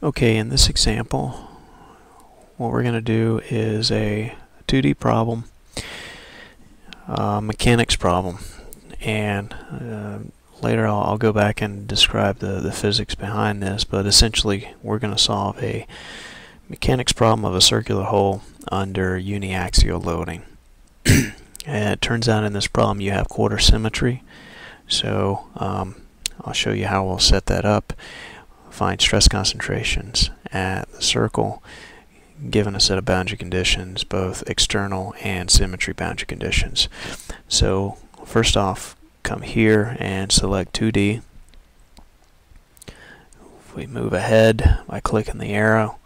Okay, in this example, what we're going to do is a 2D problem, mechanics problem, and later I'll go back and describe the physics behind this, but essentially we're going to solve a mechanics problem of a circular hole under uniaxial loading. And it turns out in this problem you have quarter symmetry, so I'll show you how we'll set that up. Find stress concentrations at the circle given a set of boundary conditions, both external and symmetry boundary conditions. So first off, come here and select 2D. If we move ahead by clicking the arrow,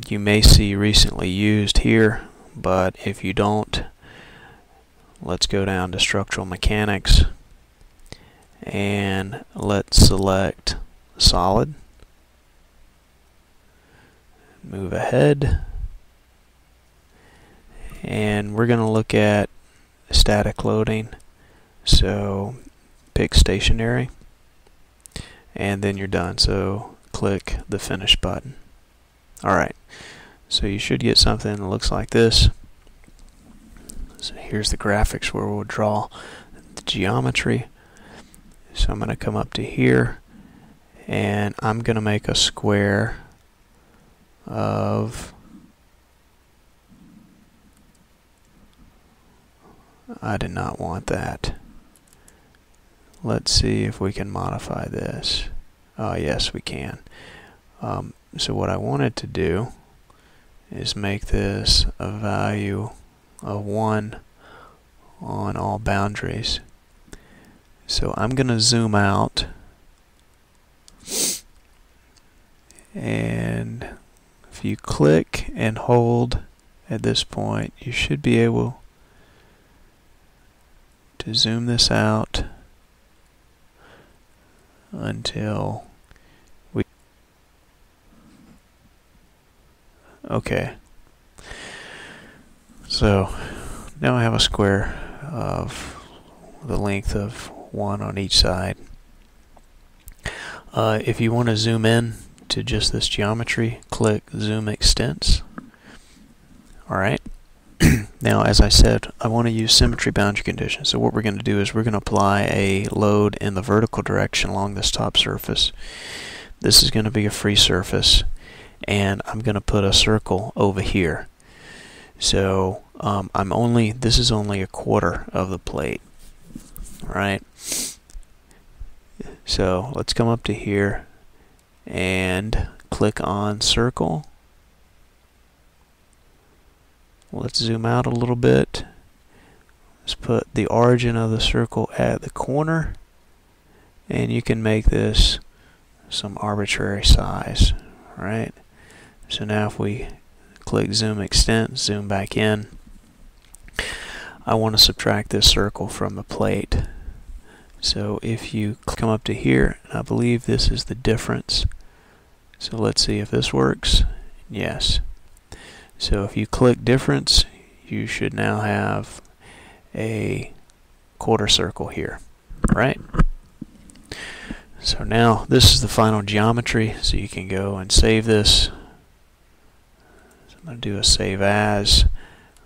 you may see recently used here, but if you don't, let's go down to structural mechanics and let's select solid. Move ahead, and we're going to look at static loading. So pick stationary, and then you're done. So click the finish button. Alright, so you should get something that looks like this. So here's the graphics where we'll draw the geometry. So I'm going to come up to here, and I'm going to make a square of, I did not want that. Let's see if we can modify this. Oh yes, we can. So what I wanted to do is make this a value of 1 on all boundaries. So I'm going to zoom out, and if you click and hold at this point, you should be able to zoom this out until we... Okay. So now I have a square of the length of 1 on each side. If you want to zoom in to just this geometry, click Zoom Extents. Alright. Now, as I said, I want to use symmetry boundary conditions. So what we're going to do is we're going to apply a load in the vertical direction along this top surface. This is going to be a free surface, and I'm going to put a circle over here. So this is only a quarter of the plate. Alright. So let's come up to here and click on circle. Let's zoom out a little bit. Let's put the origin of the circle at the corner, and you can make this some arbitrary size. Right? So now if we click Zoom Extent, zoom back in, I want to subtract this circle from the plate. So if you come up to here, I believe this is the difference. So let's see if this works. Yes. So if you click difference, you should now have a quarter circle here, right? So now this is the final geometry, so you can go and save this. So I'm going to do a save as.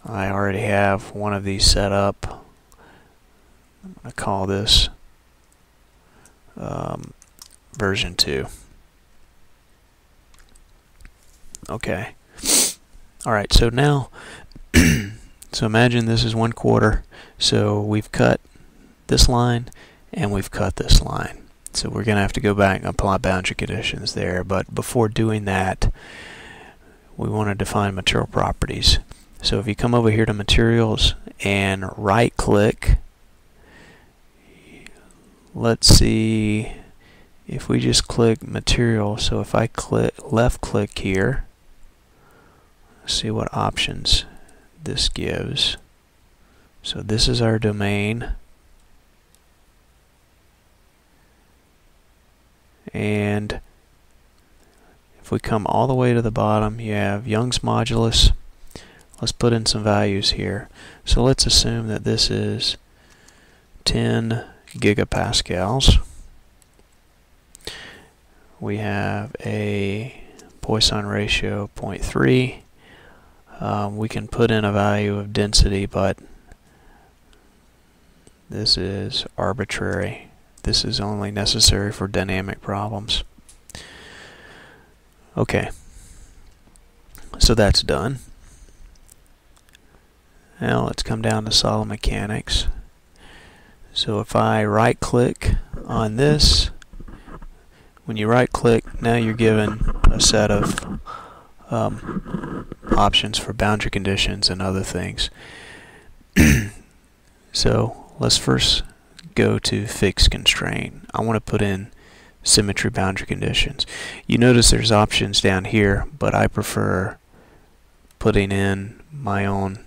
I already have one of these set up. I'm going to call this version 2. Okay. Alright, so now, so imagine this is 1/4. So we've cut this line and we've cut this line. So we're going to have to go back and apply boundary conditions there. But before doing that, we want to define material properties. So if you come over here to materials and right click, let's see if we just click material. So if I click left click here, see what options this gives. So this is our domain, and if we come all the way to the bottom, you have Young's modulus. Let's put in some values here. So let's assume that this is 10 gigapascals. we have a Poisson ratio 0.3. We can put in a value of density, but this is arbitrary. This is only necessary for dynamic problems. Okay, so that's done. Now let's come down to solid mechanics. So if I right click on this, when you right click, now you're given a set of options for boundary conditions and other things. So let's first go to fixed constraint. I want to put in symmetry boundary conditions. You notice there's options down here, but I prefer putting in my own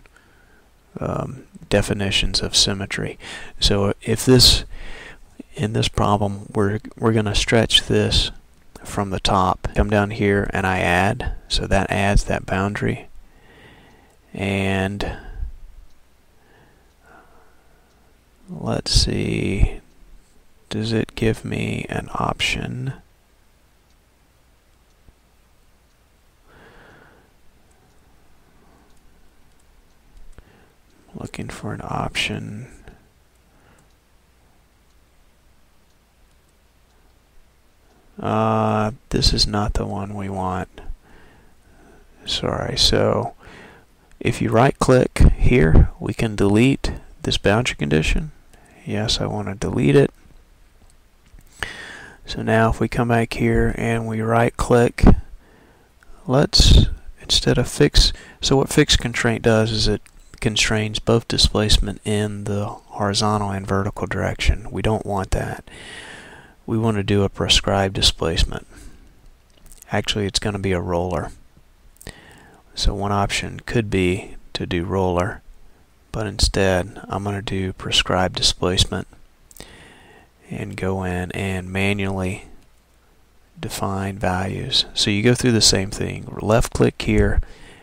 definitions of symmetry. So if this, in this problem, we're going to stretch this from the top, come down here and I add, so that adds that boundary, and let's see, does it give me an option? Looking for an option. This is not the one we want. Sorry. So if you right click here, we can delete this boundary condition. Yes, I want to delete it. So now if we come back here and we right click, let's, instead of fix, so what fixed constraint does is it constrains both displacement in the horizontal and vertical direction. We don't want that. We want to do a prescribed displacement. Actually, it's going to be a roller. So one option could be to do roller, but instead I'm going to do prescribed displacement and go in and manually define values. So you go through the same thing. Left click here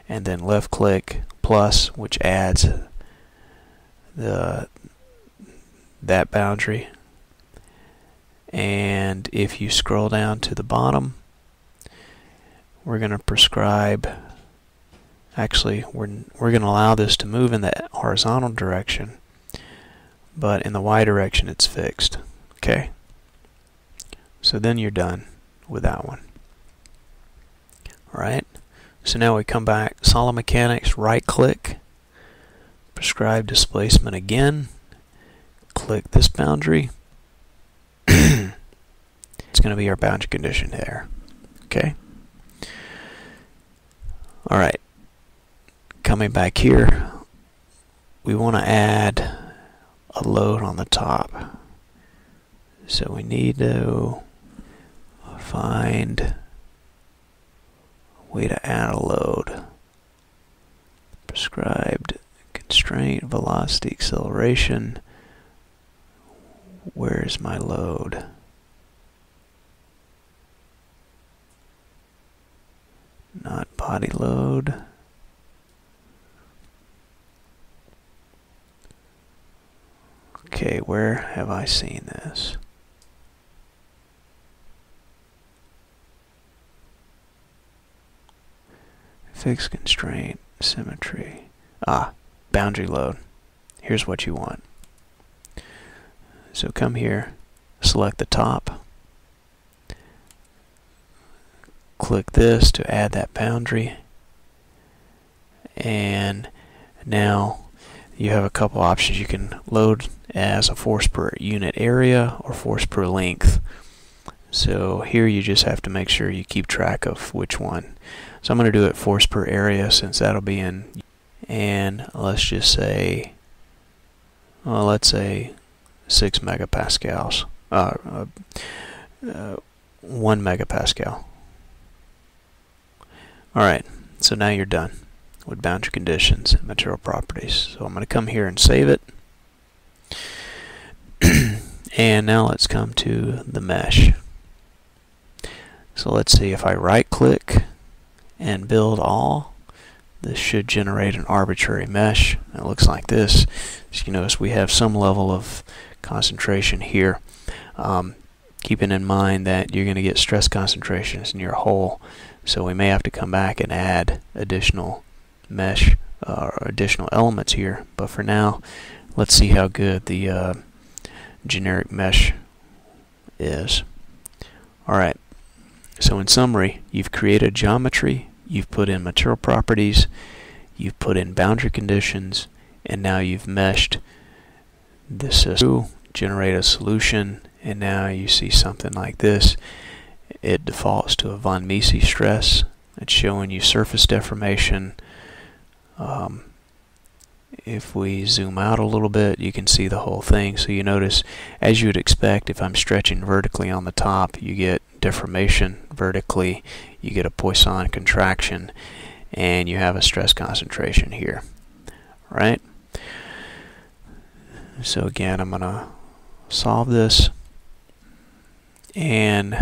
and then left click plus, which adds that boundary. And if you scroll down to the bottom, we're going to prescribe, actually we're going to allow this to move in the horizontal direction, but in the y direction it's fixed. Okay, so then you're done with that one. Alright, so now we come back, solid mechanics, right click, prescribe displacement again, click this boundary. It's going to be our boundary condition there. Okay. Alright, coming back here, we want to add a load on the top. So we need to find a way to add a load. Prescribed constraint, velocity, acceleration. Where's my load? Not body load. Okay, where have I seen this? Fixed constraint, symmetry. Boundary load. Here's what you want. So come here, select the top, click this to add that boundary, and now you have a couple options. You can load as a force per unit area or force per length. So here you just have to make sure you keep track of which one. So I'm going to do it force per area since that'll be in, and let's just say, well, let's say 6 megapascals, 1 megapascal. Alright, so now you're done with boundary conditions and material properties. So I'm going to come here and save it. And now let's come to the mesh. So let's see, if I right click and build all, this should generate an arbitrary mesh. It looks like this. As you notice, we have some level of concentration here. keeping in mind that you're going to get stress concentrations in your hole, so we may have to come back and add additional mesh or additional elements here. But for now, let's see how good the generic mesh is. Alright, so in summary, you've created geometry, you've put in material properties, you've put in boundary conditions, and now you've meshed this system, generate a solution, and now you see something like this. It defaults to a von Mises stress. It's showing you surface deformation. If we zoom out a little bit, you can see the whole thing. So you notice, as you would expect, if I'm stretching vertically on the top, you get deformation vertically, you get a Poisson contraction, and you have a stress concentration here. Right? So again, I'm going to solve this, and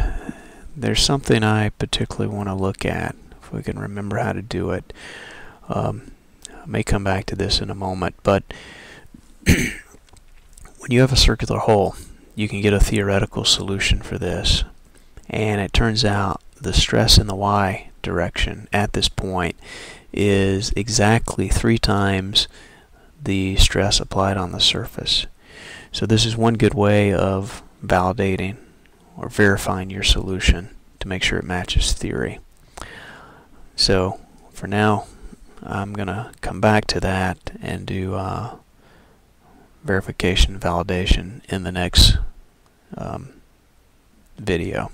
there's something I particularly want to look at, if we can remember how to do it. I may come back to this in a moment, but when you have a circular hole, you can get a theoretical solution for this, and it turns out the stress in the y direction at this point is exactly 3 times the stress applied on the surface. So this is one good way of validating or verifying your solution to make sure it matches theory. So for now, I'm going to come back to that and do verification and validation in the next video.